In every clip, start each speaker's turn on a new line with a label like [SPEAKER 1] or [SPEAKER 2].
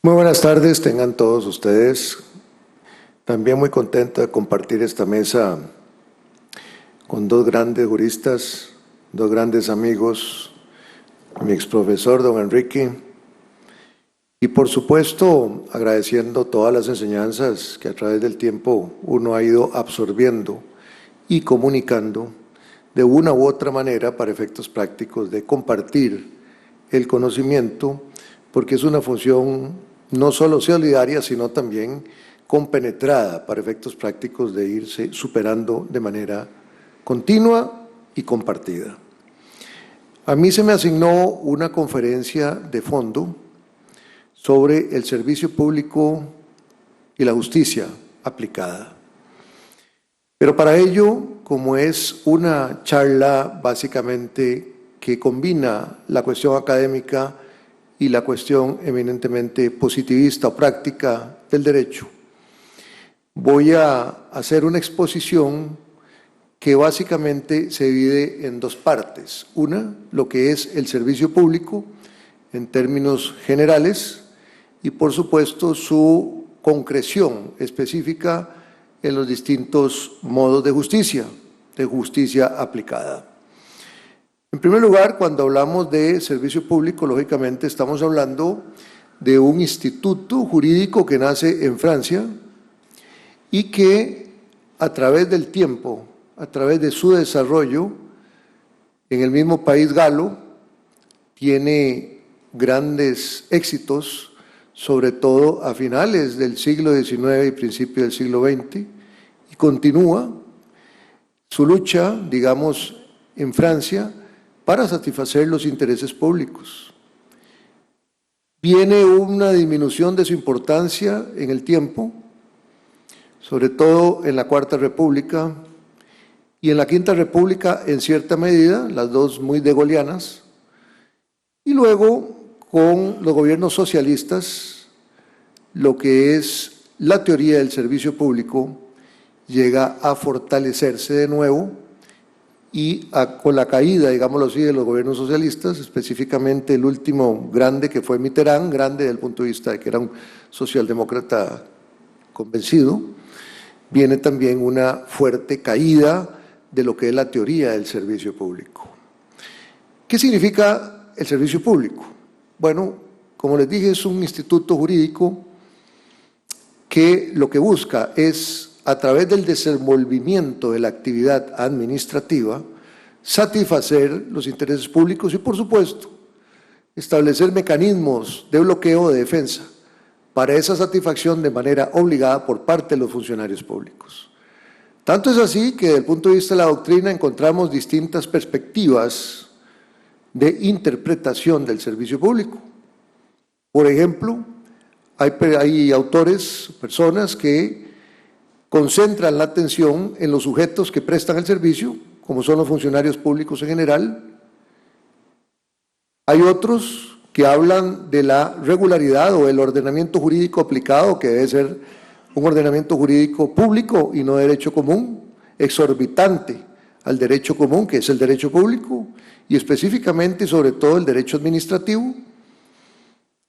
[SPEAKER 1] Muy buenas tardes, tengan todos ustedes. También muy contento de compartir esta mesa con dos grandes juristas, dos grandes amigos, mi exprofesor, don Enrique, y por supuesto agradeciendo todas las enseñanzas que a través del tiempo uno ha ido absorbiendo y comunicando de una u otra manera para efectos prácticos de compartir el conocimiento, porque es una función no solo solidaria, sino también compenetrada para efectos prácticos de irse superando de manera continua y compartida. A mí se me asignó una conferencia de fondo sobre el servicio público y la justicia aplicada. Pero para ello, como es una charla básicamente que combina la cuestión académica y la cuestión eminentemente positivista o práctica del derecho, voy a hacer una exposición que básicamente se divide en dos partes. Una, lo que es el servicio público en términos generales y, por supuesto, su concreción específica en los distintos modos de justicia aplicada. En primer lugar, cuando hablamos de servicio público, lógicamente estamos hablando de un instituto jurídico que nace en Francia y que a través del tiempo, a través de su desarrollo en el mismo país galo, tiene grandes éxitos, sobre todo a finales del siglo XIX y principios del siglo XX, y continúa su lucha, digamos, en Francia, para satisfacer los intereses públicos. Viene una disminución de su importancia en el tiempo, sobre todo en la Cuarta República y en la Quinta República en cierta medida, las dos muy degolianas, y luego con los gobiernos socialistas, lo que es la teoría del servicio público llega a fortalecerse de nuevo y con la caída, digámoslo así, de los gobiernos socialistas, específicamente el último grande que fue Mitterrand, grande desde el punto de vista de que era un socialdemócrata convencido, viene también una fuerte caída de lo que es la teoría del servicio público. ¿Qué significa el servicio público? Bueno, como les dije, es un instituto jurídico que lo que busca es, a través del desenvolvimiento de la actividad administrativa, satisfacer los intereses públicos y, por supuesto, establecer mecanismos de bloqueo o de defensa para esa satisfacción de manera obligada por parte de los funcionarios públicos. Tanto es así que, desde el punto de vista de la doctrina, encontramos distintas perspectivas de interpretación del servicio público. Por ejemplo, hay autores, personas que concentran la atención en los sujetos que prestan el servicio, como son los funcionarios públicos en general. Hay otros que hablan de la regularidad o el ordenamiento jurídico aplicado, que debe ser un ordenamiento jurídico público y no de derecho común, exorbitante al derecho común, que es el derecho público, y específicamente, sobre todo, el derecho administrativo.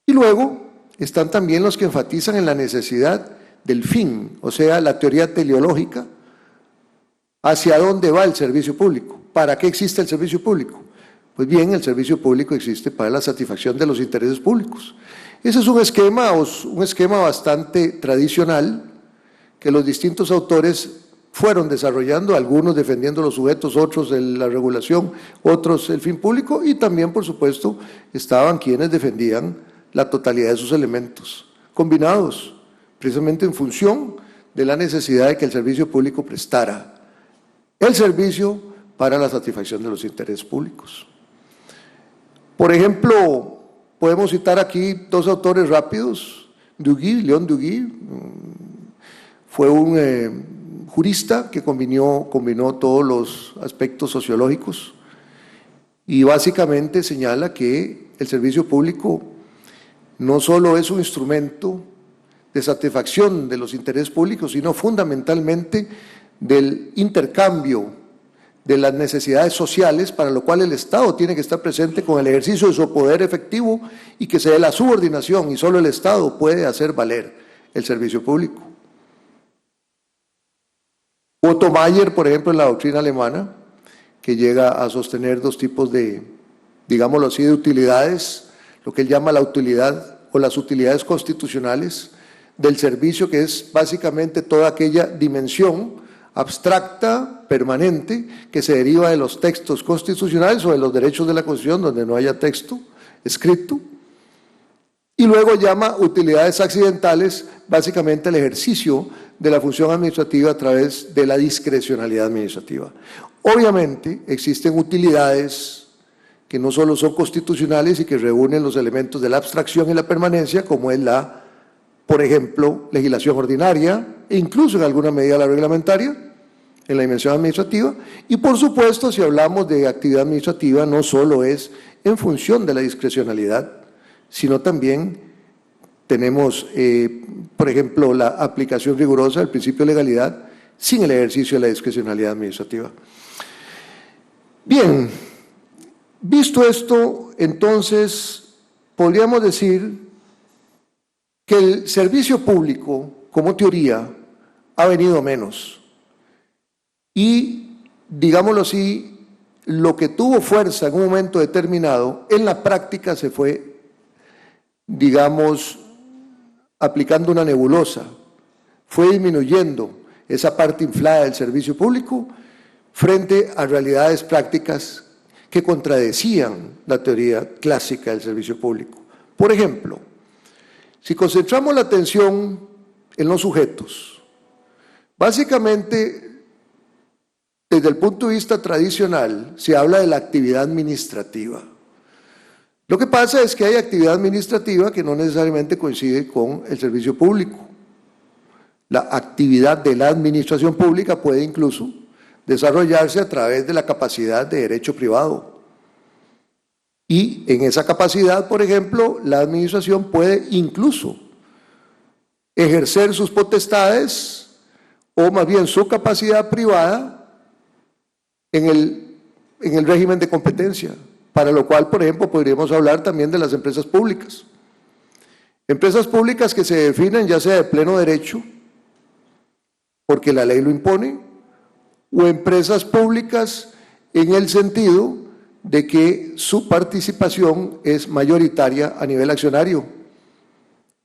[SPEAKER 1] Y luego están también los que enfatizan en la necesidad del fin, o sea, la teoría teleológica, hacia dónde va el servicio público, para qué existe el servicio público. Pues bien, el servicio público existe para la satisfacción de los intereses públicos. Ese es un esquema bastante tradicional que los distintos autores fueron desarrollando, algunos defendiendo los sujetos, otros la regulación, otros el fin público, y también, por supuesto, estaban quienes defendían la totalidad de sus elementos combinados, precisamente en función de la necesidad de que el servicio público prestara el servicio para la satisfacción de los intereses públicos. Por ejemplo, podemos citar aquí dos autores rápidos. Léon Duguay fue un jurista que combinó todos los aspectos sociológicos y básicamente señala que el servicio público no solo es un instrumento de satisfacción de los intereses públicos, sino fundamentalmente del intercambio de las necesidades sociales, para lo cual el Estado tiene que estar presente con el ejercicio de su poder efectivo y que se dé la subordinación, y solo el Estado puede hacer valer el servicio público. Otto Mayer, por ejemplo, en la doctrina alemana, que llega a sostener dos tipos de, digámoslo así, de utilidades, lo que él llama la utilidad o las utilidades constitucionales del servicio, que es básicamente toda aquella dimensión abstracta, permanente, que se deriva de los textos constitucionales o de los derechos de la Constitución, donde no haya texto escrito. Y luego llama utilidades accidentales, básicamente el ejercicio de la función administrativa a través de la discrecionalidad administrativa. Obviamente existen utilidades que no solo son constitucionales y que reúnen los elementos de la abstracción y la permanencia, como es la, por ejemplo, legislación ordinaria e incluso en alguna medida la reglamentaria, en la dimensión administrativa. Y por supuesto, si hablamos de actividad administrativa, no solo es en función de la discrecionalidad, sino también tenemos, por ejemplo, la aplicación rigurosa del principio de legalidad sin el ejercicio de la discrecionalidad administrativa. Bien, visto esto, entonces, podríamos decir que el servicio público, como teoría, ha venido menos. Y, digámoslo así, lo que tuvo fuerza en un momento determinado, en la práctica se fue, digamos, aplicando una nebulosa, fue disminuyendo esa parte inflada del servicio público frente a realidades prácticas que contradecían la teoría clásica del servicio público. Por ejemplo, si concentramos la atención en los sujetos, básicamente, desde el punto de vista tradicional, se habla de la actividad administrativa. Lo que pasa es que hay actividad administrativa que no necesariamente coincide con el servicio público. La actividad de la administración pública puede incluso desarrollarse a través de la capacidad de derecho privado. Y en esa capacidad, por ejemplo, la administración puede incluso ejercer sus potestades o más bien su capacidad privada en el régimen de competencia, para lo cual, por ejemplo, podríamos hablar también de las empresas públicas. Empresas públicas que se definen ya sea de pleno derecho, porque la ley lo impone, o empresas públicas en el sentido de que su participación es mayoritaria a nivel accionario,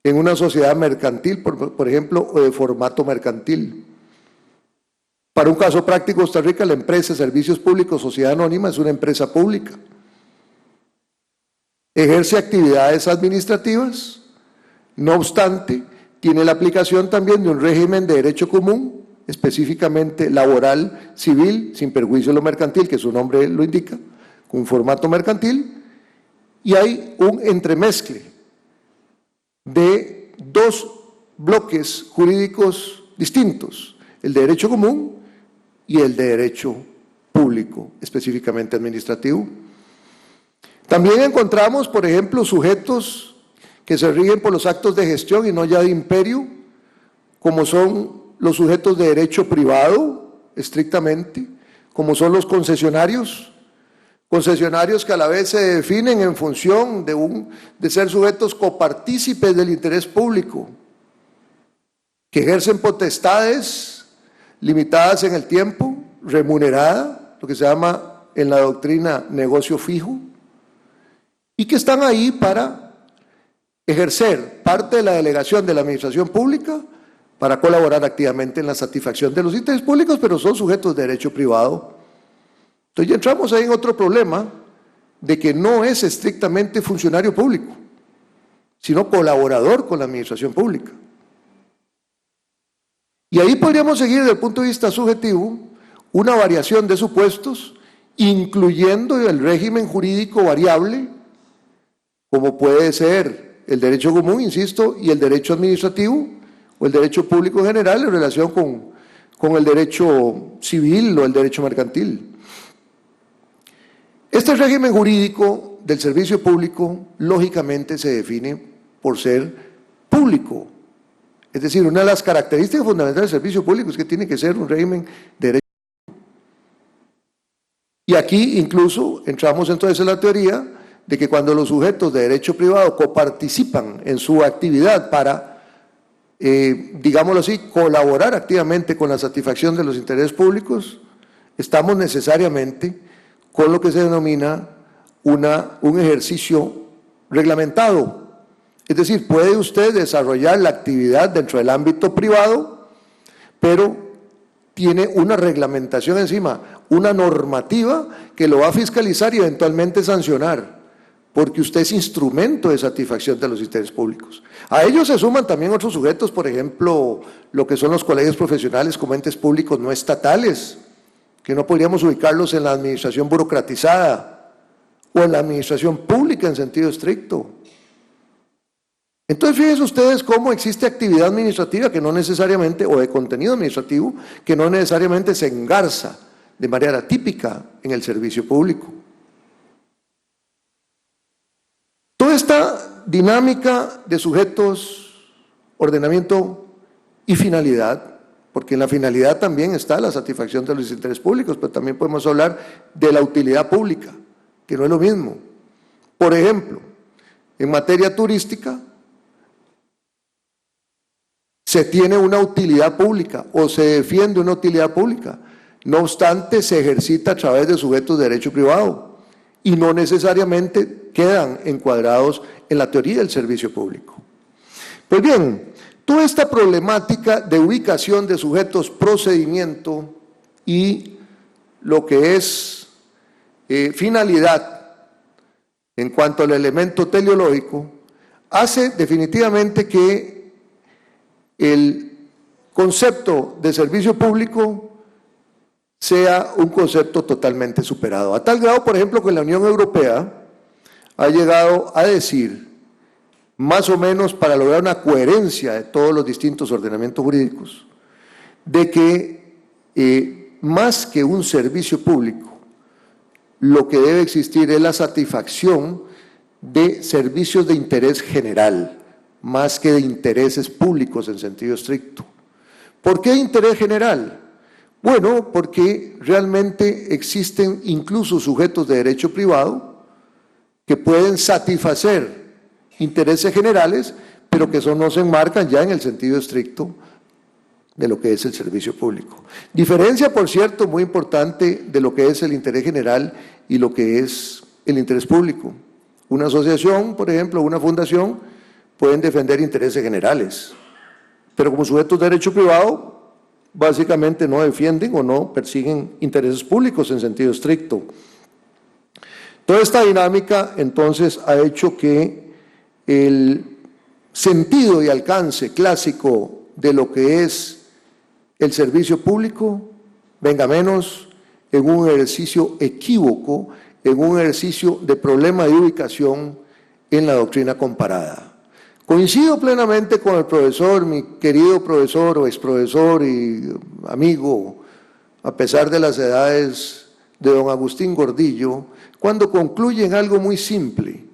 [SPEAKER 1] en una sociedad mercantil, por ejemplo, o de formato mercantil. Para un caso práctico, Costa Rica, la empresa de servicios públicos, sociedad anónima, es una empresa pública. Ejerce actividades administrativas, no obstante, tiene la aplicación también de un régimen de derecho común, específicamente laboral, civil, sin perjuicio de lo mercantil, que su nombre lo indica, con un formato mercantil, y hay un entremezcle de dos bloques jurídicos distintos, el de derecho común y el de derecho público, específicamente administrativo. También encontramos, por ejemplo, sujetos que se rigen por los actos de gestión y no ya de imperio, como son los sujetos de derecho privado, estrictamente, como son los concesionarios que a la vez se definen en función de ser sujetos copartícipes del interés público, que ejercen potestades limitadas en el tiempo, remunerada, lo que se llama en la doctrina negocio fijo, y que están ahí para ejercer parte de la delegación de la administración pública para colaborar activamente en la satisfacción de los intereses públicos, pero son sujetos de derecho privado. Entonces ya entramos ahí en otro problema de que no es estrictamente funcionario público, sino colaborador con la administración pública. Y ahí podríamos seguir desde el punto de vista subjetivo una variación de supuestos, incluyendo el régimen jurídico variable, como puede ser el derecho común, insisto, y el derecho administrativo, o el derecho público en general, en relación con el derecho civil o el derecho mercantil. Este régimen jurídico del servicio público, lógicamente, se define por ser público. Es decir, una de las características fundamentales del servicio público es que tiene que ser un régimen de derecho. Y aquí incluso entramos entonces en la teoría de que cuando los sujetos de derecho privado coparticipan en su actividad para, digámoslo así, colaborar activamente con la satisfacción de los intereses públicos, estamos necesariamente con lo que se denomina un ejercicio reglamentado. Es decir, puede usted desarrollar la actividad dentro del ámbito privado, pero tiene una reglamentación encima, una normativa que lo va a fiscalizar y eventualmente sancionar, porque usted es instrumento de satisfacción de los intereses públicos. A ellos se suman también otros sujetos, por ejemplo, lo que son los colegios profesionales como entes públicos no estatales, que no podríamos ubicarlos en la administración burocratizada o en la administración pública en sentido estricto. Entonces, fíjense ustedes cómo existe actividad administrativa que no necesariamente, o de contenido administrativo, que no necesariamente se engarza de manera típica en el servicio público. Toda esta dinámica de sujetos, ordenamiento y finalidad, porque en la finalidad también está la satisfacción de los intereses públicos, pero también podemos hablar de la utilidad pública, que no es lo mismo. Por ejemplo, en materia turística, se tiene una utilidad pública o se defiende una utilidad pública. No obstante, se ejercita a través de sujetos de derecho privado y no necesariamente quedan encuadrados en la teoría del servicio público. Pues bien, toda esta problemática de ubicación de sujetos, procedimiento y lo que es finalidad en cuanto al elemento teleológico hace definitivamente que el concepto de servicio público sea un concepto totalmente superado. A tal grado, por ejemplo, que la Unión Europea ha llegado a decir, más o menos para lograr una coherencia de todos los distintos ordenamientos jurídicos, de que más que un servicio público, lo que debe existir es la satisfacción de servicios de interés general, más que de intereses públicos en sentido estricto. ¿Por qué interés general? Bueno, porque realmente existen incluso sujetos de derecho privado que pueden satisfacer intereses generales, pero que eso no se enmarcan ya en el sentido estricto de lo que es el servicio público. Diferencia, por cierto, muy importante de lo que es el interés general y lo que es el interés público. Una asociación, por ejemplo, una fundación, pueden defender intereses generales, pero como sujetos de derecho privado, básicamente no defienden o no persiguen intereses públicos en sentido estricto. Toda esta dinámica, entonces, ha hecho que el sentido y alcance clásico de lo que es el servicio público venga menos en un ejercicio equívoco, en un ejercicio de problema de ubicación en la doctrina comparada. Coincido plenamente con el profesor, mi querido profesor o exprofesor y amigo, a pesar de las edades de don Agustín Gordillo, cuando concluye en algo muy simple.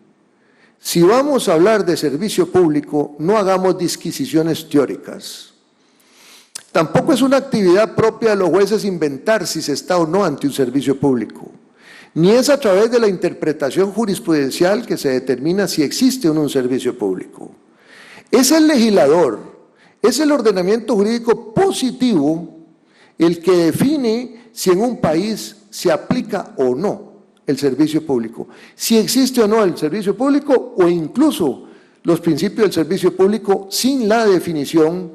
[SPEAKER 1] Si vamos a hablar de servicio público, no hagamos disquisiciones teóricas. Tampoco es una actividad propia de los jueces inventar si se está o no ante un servicio público, ni es a través de la interpretación jurisprudencial que se determina si existe o no un servicio público. Es el legislador, es el ordenamiento jurídico positivo el que define si en un país se aplica o no el servicio público, si existe o no el servicio público o incluso los principios del servicio público sin la definición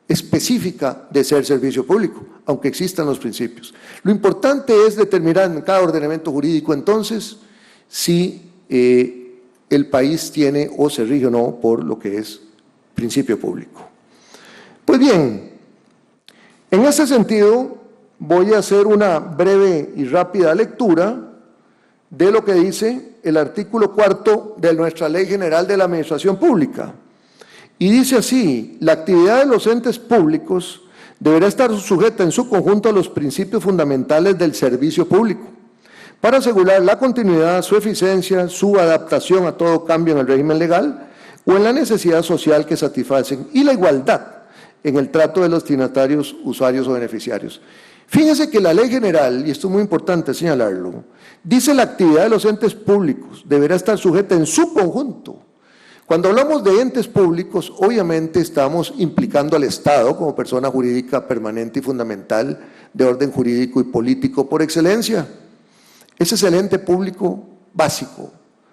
[SPEAKER 1] específica de ser servicio público, aunque existan los principios. Lo importante es determinar en cada ordenamiento jurídico entonces si el país tiene o se rige o no por lo que es principio público. Pues bien, en ese sentido voy a hacer una breve y rápida lectura de lo que dice el artículo 4 de nuestra Ley General de la Administración Pública. Y dice así: la actividad de los entes públicos deberá estar sujeta en su conjunto a los principios fundamentales del servicio público, para asegurar la continuidad, su eficiencia, su adaptación a todo cambio en el régimen legal o en la necesidad social que satisfacen, y la igualdad en el trato de los destinatarios, usuarios o beneficiarios. Fíjense que la ley general, y esto es muy importante señalarlo, dice la actividad de los entes públicos deberá estar sujeta en su conjunto. Cuando hablamos de entes públicos, obviamente estamos implicando al Estado como persona jurídica permanente y fundamental de orden jurídico y político por excelencia. Ese es el ente público básico,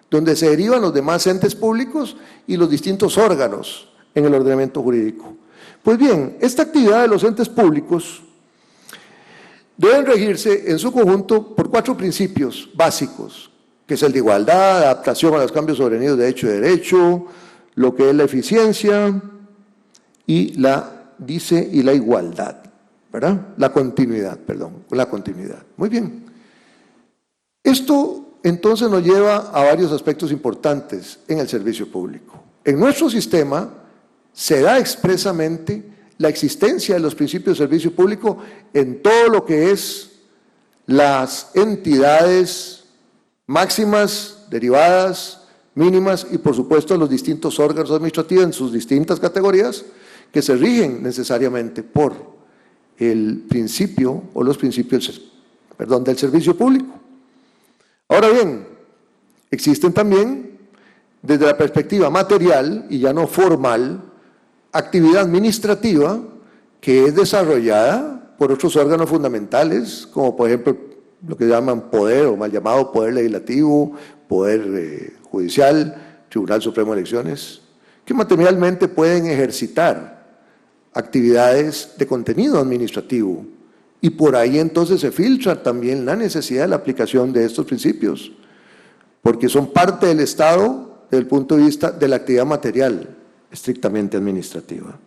[SPEAKER 1] donde se derivan los demás entes públicos y los distintos órganos en el ordenamiento jurídico. Pues bien, esta actividad de los entes públicos deben regirse en su conjunto por 4 principios básicos, que es el de igualdad, adaptación a los cambios sobrevenidos de hecho y derecho, lo que es la eficiencia y la igualdad, ¿verdad? La continuidad. Muy bien. Esto entonces nos lleva a varios aspectos importantes en el servicio público. En nuestro sistema se da expresamente la existencia de los principios de servicio público en todo lo que es las entidades máximas, derivadas, mínimas y por supuesto los distintos órganos administrativos en sus distintas categorías que se rigen necesariamente por el principio o los principios, del servicio público. Ahora bien, existen también, desde la perspectiva material y ya no formal, actividad administrativa que es desarrollada por otros órganos fundamentales, como por ejemplo lo que llaman poder o mal llamado poder legislativo, poder judicial, Tribunal Supremo de Elecciones, que materialmente pueden ejercitar actividades de contenido administrativo y por ahí entonces se filtra también la necesidad de la aplicación de estos principios, porque son parte del Estado desde el punto de vista de la actividad material, estrictamente administrativa.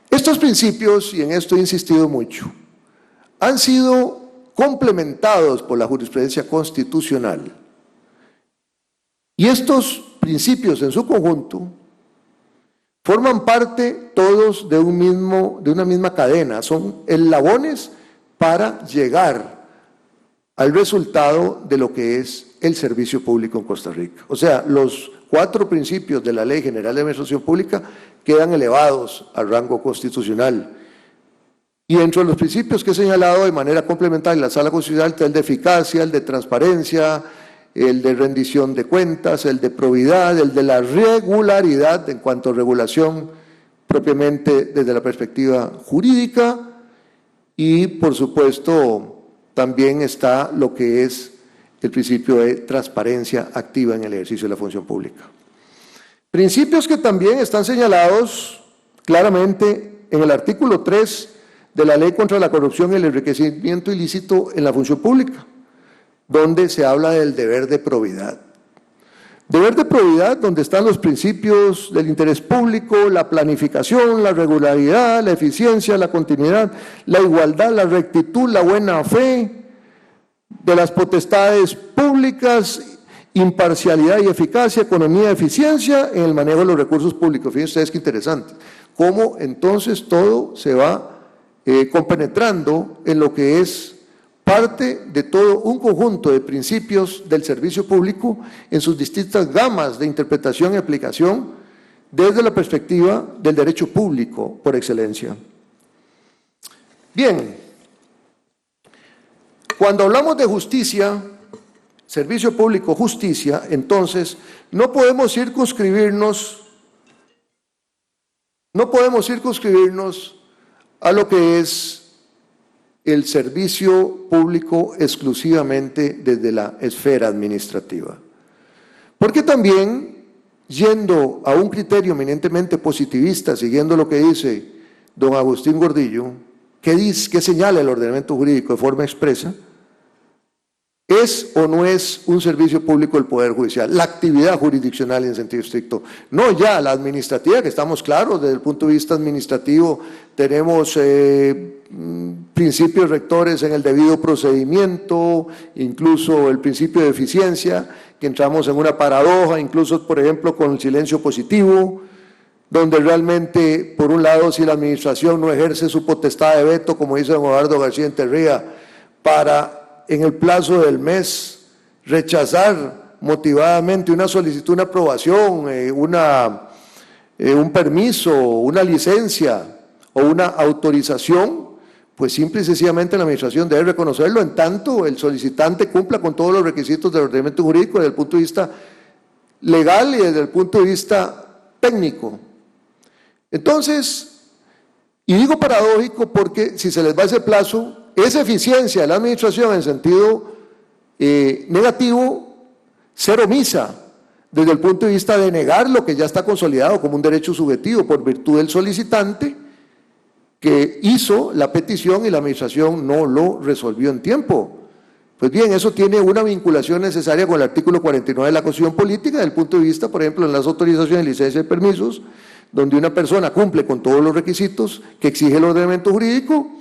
[SPEAKER 1] Estos principios, y en esto he insistido mucho, han sido complementados por la jurisprudencia constitucional. Y estos principios en su conjunto forman parte todos de una misma cadena, son eslabones para llegar al resultado de lo que es el servicio público en Costa Rica. O sea, los 4 principios de la Ley General de Administración Pública quedan elevados al rango constitucional. Y dentro de los principios que he señalado de manera complementaria la Sala Constitucional está el de eficacia, el de transparencia, el de rendición de cuentas, el de probidad, el de la regularidad en cuanto a regulación propiamente desde la perspectiva jurídica y por supuesto también está lo que es el principio de transparencia activa en el ejercicio de la función pública. Principios que también están señalados claramente en el artículo 3 de la Ley contra la Corrupción y el Enriquecimiento Ilícito en la Función Pública, donde se habla del deber de probidad. Deber de probidad donde están los principios del interés público, la planificación, la regularidad, la eficiencia, la continuidad, la igualdad, la rectitud, la buena fe, de las potestades públicas, imparcialidad y eficacia, economía y eficiencia en el manejo de los recursos públicos. Fíjense ustedes qué interesante, cómo entonces todo se va compenetrando en lo que es parte de todo un conjunto de principios del servicio público en sus distintas gamas de interpretación y aplicación desde la perspectiva del derecho público por excelencia. Bien, cuando hablamos de justicia, servicio público, justicia, entonces no podemos circunscribirnos a lo que es el servicio público exclusivamente desde la esfera administrativa. Porque también, yendo a un criterio eminentemente positivista, siguiendo lo que dice don Agustín Gordillo, que señala el ordenamiento jurídico de forma expresa, ¿es o no es un servicio público el Poder Judicial? La actividad jurisdiccional en sentido estricto. No ya la administrativa, que estamos claros, desde el punto de vista administrativo tenemos principios rectores en el debido procedimiento, incluso el principio de eficiencia, que entramos en una paradoja, incluso por ejemplo con el silencio positivo, donde realmente, por un lado, si la administración no ejerce su potestad de veto, como dice don Eduardo García Enterría, para en el plazo del mes rechazar motivadamente una solicitud, una aprobación, un permiso, una licencia o una autorización, pues simple y sencillamente la administración debe reconocerlo en tanto el solicitante cumpla con todos los requisitos del ordenamiento jurídico desde el punto de vista legal y desde el punto de vista técnico. Entonces, y digo paradójico porque si se les va ese plazo, esa eficiencia de la administración en sentido negativo, ser omisa desde el punto de vista de negar lo que ya está consolidado como un derecho subjetivo por virtud del solicitante que hizo la petición y la administración no lo resolvió en tiempo. Pues bien, eso tiene una vinculación necesaria con el artículo 49 de la Constitución Política, desde el punto de vista, por ejemplo, en las autorizaciones, licencias y permisos, donde una persona cumple con todos los requisitos que exige el ordenamiento jurídico,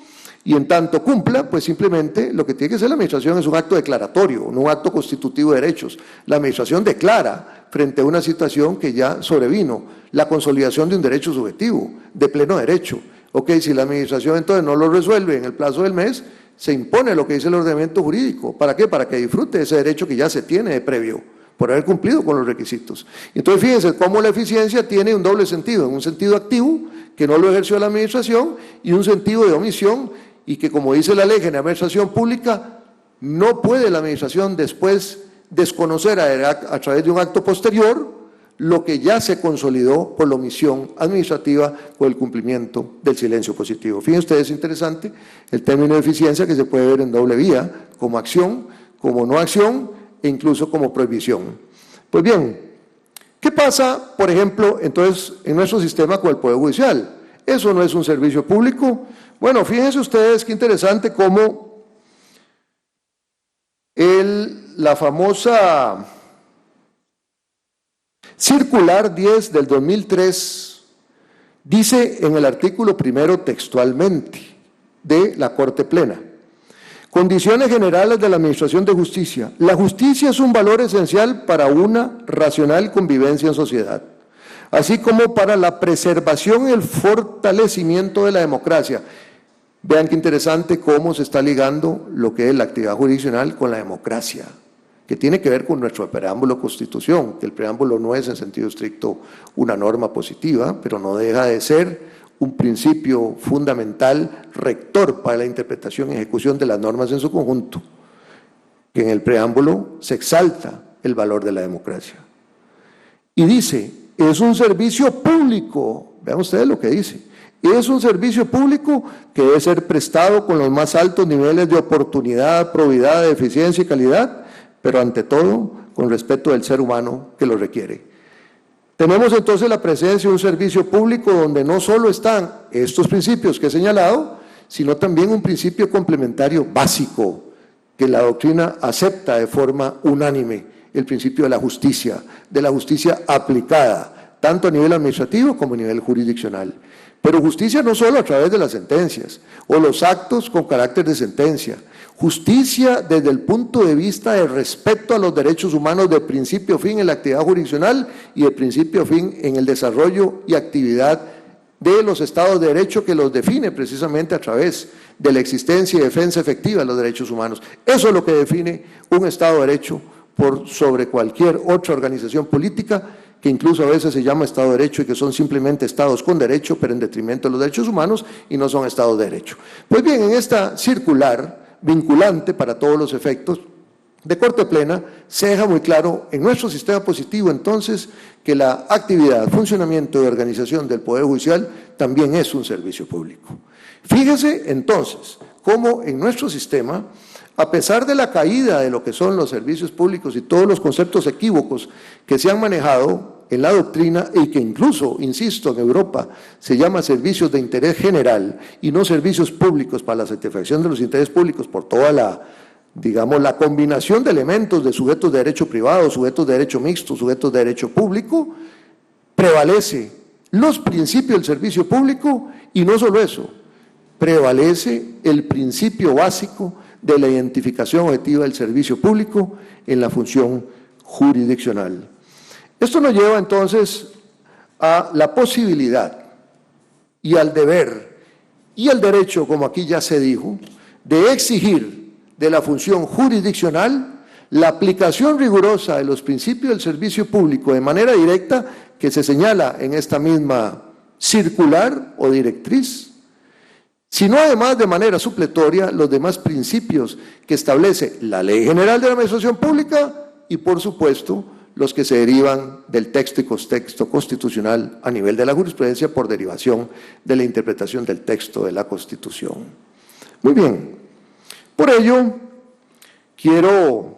[SPEAKER 1] y en tanto cumpla, pues simplemente lo que tiene que hacer la administración es un acto declaratorio, no un acto constitutivo de derechos. La administración declara frente a una situación que ya sobrevino, la consolidación de un derecho subjetivo, de pleno derecho. Ok, si la administración entonces no lo resuelve en el plazo del mes, se impone lo que dice el ordenamiento jurídico. ¿Para qué? Para que disfrute ese derecho que ya se tiene de previo, por haber cumplido con los requisitos. Entonces fíjense cómo la eficiencia tiene un doble sentido, un sentido activo, que no lo ejerció la administración, y un sentido de omisión, y que como dice la ley de administración pública, no puede la administración después desconocer a través de un acto posterior lo que ya se consolidó por la omisión administrativa o el cumplimiento del silencio positivo. Fíjense ustedes, es interesante el término de eficiencia que se puede ver en doble vía, como acción, como no acción e incluso como prohibición. Pues bien, ¿qué pasa, por ejemplo, entonces en nuestro sistema con el Poder Judicial? ¿Eso no es un servicio público? Bueno, fíjense ustedes qué interesante cómo la famosa Circular 10 del 2003 dice en el artículo primero textualmente de la Corte Plena: condiciones generales de la administración de justicia. La justicia es un valor esencial para una racional convivencia en sociedad, así como para la preservación y el fortalecimiento de la democracia. Vean qué interesante cómo se está ligando lo que es la actividad jurisdiccional con la democracia, que tiene que ver con nuestro preámbulo Constitución, que el preámbulo no es en sentido estricto una norma positiva, pero no deja de ser un principio fundamental rector para la interpretación y ejecución de las normas en su conjunto, que en el preámbulo se exalta el valor de la democracia. Y dice, es un servicio público, vean ustedes lo que dice, es un servicio público que debe ser prestado con los más altos niveles de oportunidad, probidad, eficiencia y calidad, pero ante todo con respeto del ser humano que lo requiere. Tenemos entonces la presencia de un servicio público donde no solo están estos principios que he señalado, sino también un principio complementario básico que la doctrina acepta de forma unánime, el principio de la justicia aplicada, tanto a nivel administrativo como a nivel jurisdiccional. Pero justicia no solo a través de las sentencias o los actos con carácter de sentencia, justicia desde el punto de vista de respeto a los derechos humanos de principio a fin en la actividad jurisdiccional y de principio a fin en el desarrollo y actividad de los estados de derecho que los define precisamente a través de la existencia y defensa efectiva de los derechos humanos. Eso es lo que define un estado de derecho por sobre cualquier otra organización política, que incluso a veces se llama Estado de Derecho y que son simplemente estados con derecho, pero en detrimento de los derechos humanos y no son estados de derecho. Pues bien, en esta circular vinculante para todos los efectos de Corte Plena, se deja muy claro en nuestro sistema positivo entonces que la actividad, funcionamiento y organización del Poder Judicial también es un servicio público. Fíjese entonces cómo en nuestro sistema, a pesar de la caída de lo que son los servicios públicos y todos los conceptos equívocos que se han manejado en la doctrina y que incluso, insisto, en Europa se llama servicios de interés general y no servicios públicos para la satisfacción de los intereses públicos por toda la, digamos, la combinación de elementos de sujetos de derecho privado, sujetos de derecho mixto, sujetos de derecho público, prevalece los principios del servicio público y no solo eso, prevalece el principio básico de la identificación objetiva del servicio público en la función jurisdiccional. Esto nos lleva entonces a la posibilidad y al deber y al derecho, como aquí ya se dijo, de exigir de la función jurisdiccional la aplicación rigurosa de los principios del servicio público de manera directa que se señala en esta misma circular o directriz, sino además de manera supletoria los demás principios que establece la Ley General de la Administración Pública y, por supuesto, los que se derivan del texto y contexto constitucional a nivel de la jurisprudencia por derivación de la interpretación del texto de la Constitución. Muy bien, por ello quiero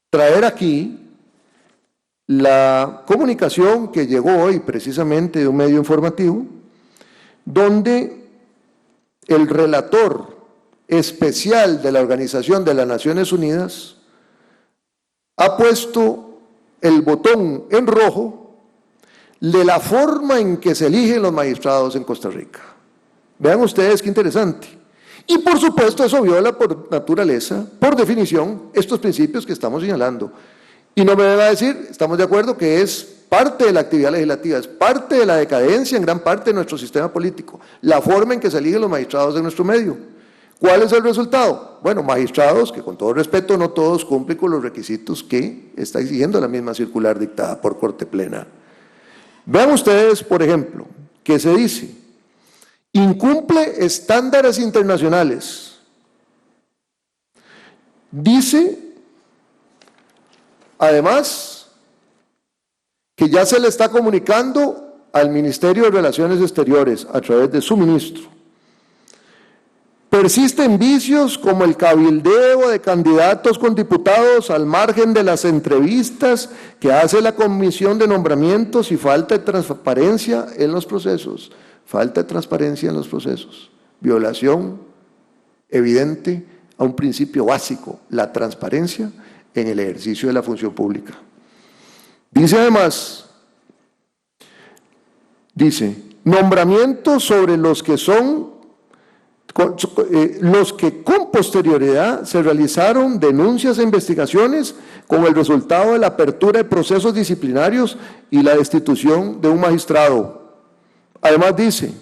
[SPEAKER 1] traer aquí la comunicación que llegó hoy precisamente de un medio informativo, donde el relator especial de la Organización de las Naciones Unidas ha puesto el botón en rojo de la forma en que se eligen los magistrados en Costa Rica. Vean ustedes qué interesante. Y por supuesto eso viola por naturaleza, por definición, estos principios que estamos señalando. Y no me va a decir, estamos de acuerdo, que es parte de la actividad legislativa, es parte de la decadencia en gran parte de nuestro sistema político, la forma en que se eligen los magistrados de nuestro medio. ¿Cuál es el resultado? Bueno, magistrados que, con todo respeto, no todos cumplen con los requisitos que está exigiendo la misma circular dictada por Corte Plena. Vean ustedes, por ejemplo, que se dice, incumple estándares internacionales. Dice, además, que ya se le está comunicando al Ministerio de Relaciones Exteriores a través de su ministro. Persisten vicios como el cabildeo de candidatos con diputados al margen de las entrevistas que hace la Comisión de Nombramientos y falta de transparencia en los procesos. Falta de transparencia en los procesos. Violación evidente a un principio básico, la transparencia en el ejercicio de la función pública. Dice además, nombramientos sobre los que con posterioridad se realizaron denuncias e investigaciones con el resultado de la apertura de procesos disciplinarios y la destitución de un magistrado. Además dice,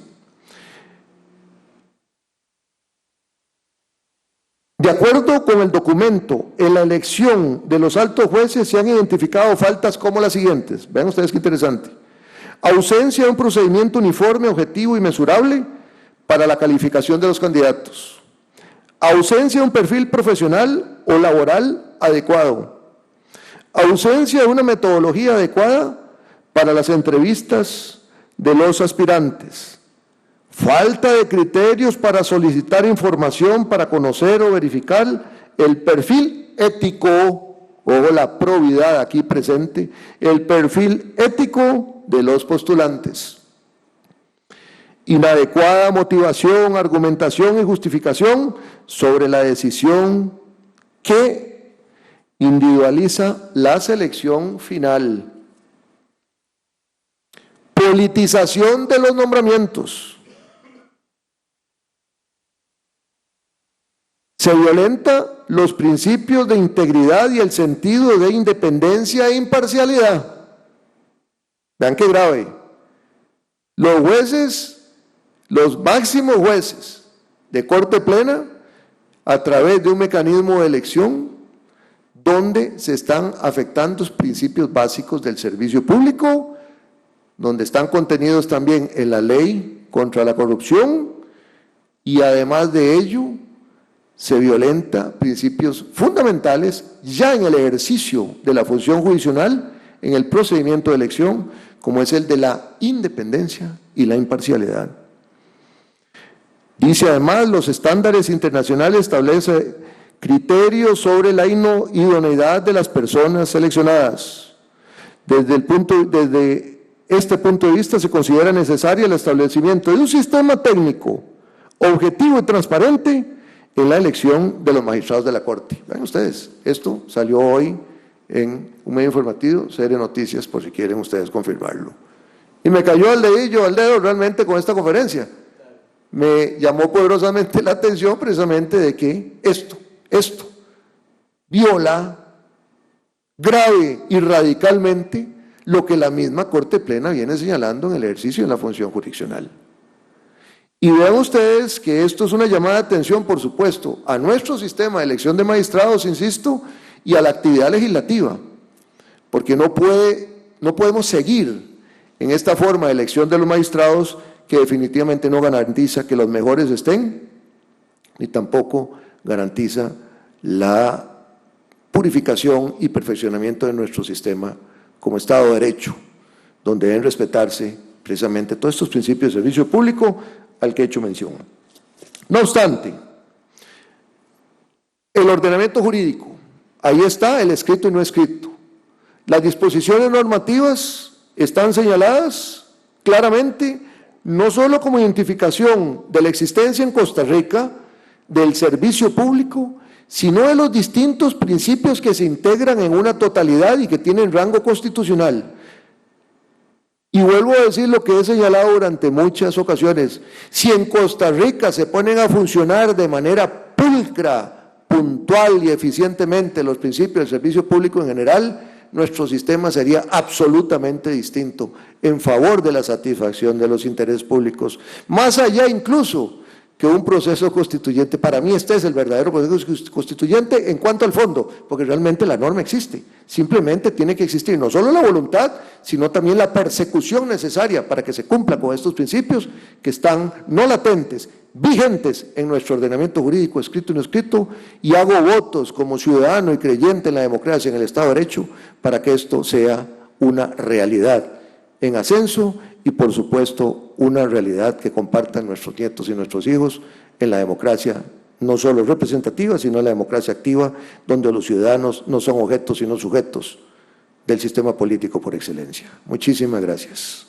[SPEAKER 1] de acuerdo con el documento, en la elección de los altos jueces se han identificado faltas como las siguientes. Vean ustedes qué interesante. Ausencia de un procedimiento uniforme, objetivo y mesurable para la calificación de los candidatos. Ausencia de un perfil profesional o laboral adecuado. Ausencia de una metodología adecuada para las entrevistas de los aspirantes. Falta de criterios para solicitar información para conocer o verificar el perfil ético, o la probidad aquí presente, el perfil ético de los postulantes. Inadecuada motivación, argumentación y justificación sobre la decisión que individualiza la selección final. Politización de los nombramientos. Se violenta los principios de integridad y el sentido de independencia e imparcialidad. Vean qué grave. Los jueces, los máximos jueces de Corte Plena, a través de un mecanismo de elección donde se están afectando los principios básicos del servicio público, donde están contenidos también en la ley contra la corrupción, y además de ello se violenta principios fundamentales ya en el ejercicio de la función jurisdiccional, en el procedimiento de elección, como es el de la independencia y la imparcialidad. Dice además, los estándares internacionales establecen criterios sobre la idoneidad de las personas seleccionadas. Desde este punto de vista se considera necesario el establecimiento de un sistema técnico, objetivo y transparente en la elección de los magistrados de la Corte. Vean ustedes, esto salió hoy en un medio informativo, Serie Noticias, por si quieren ustedes confirmarlo. Y me cayó al dedo realmente con esta conferencia. Me llamó poderosamente la atención precisamente de que esto viola grave y radicalmente lo que la misma Corte Plena viene señalando en el ejercicio de la función jurisdiccional. Y vean ustedes que esto es una llamada de atención, por supuesto, a nuestro sistema de elección de magistrados, insisto, y a la actividad legislativa, porque no podemos seguir en esta forma de elección de los magistrados que definitivamente no garantiza que los mejores estén, ni tampoco garantiza la purificación y perfeccionamiento de nuestro sistema como Estado de Derecho, donde deben respetarse precisamente todos estos principios de servicio público al que he hecho mención. No obstante, el ordenamiento jurídico, ahí está el escrito y no escrito. Las disposiciones normativas están señaladas claramente, no solo como identificación de la existencia en Costa Rica del servicio público, sino de los distintos principios que se integran en una totalidad y que tienen rango constitucional. Y vuelvo a decir lo que he señalado durante muchas ocasiones: si en Costa Rica se ponen a funcionar de manera pulcra, puntual y eficientemente los principios del servicio público en general, nuestro sistema sería absolutamente distinto en favor de la satisfacción de los intereses públicos, más allá incluso que un proceso constituyente. Para mí este es el verdadero proceso constituyente en cuanto al fondo, porque realmente la norma existe, simplemente tiene que existir no solo la voluntad, sino también la persecución necesaria para que se cumpla con estos principios que están no latentes, vigentes en nuestro ordenamiento jurídico, escrito y no escrito, y hago votos como ciudadano y creyente en la democracia, en el Estado de Derecho, para que esto sea una realidad en ascenso y, por supuesto, una realidad que compartan nuestros nietos y nuestros hijos en la democracia, no solo representativa, sino en la democracia activa, donde los ciudadanos no son objetos, sino sujetos del sistema político por excelencia. Muchísimas gracias.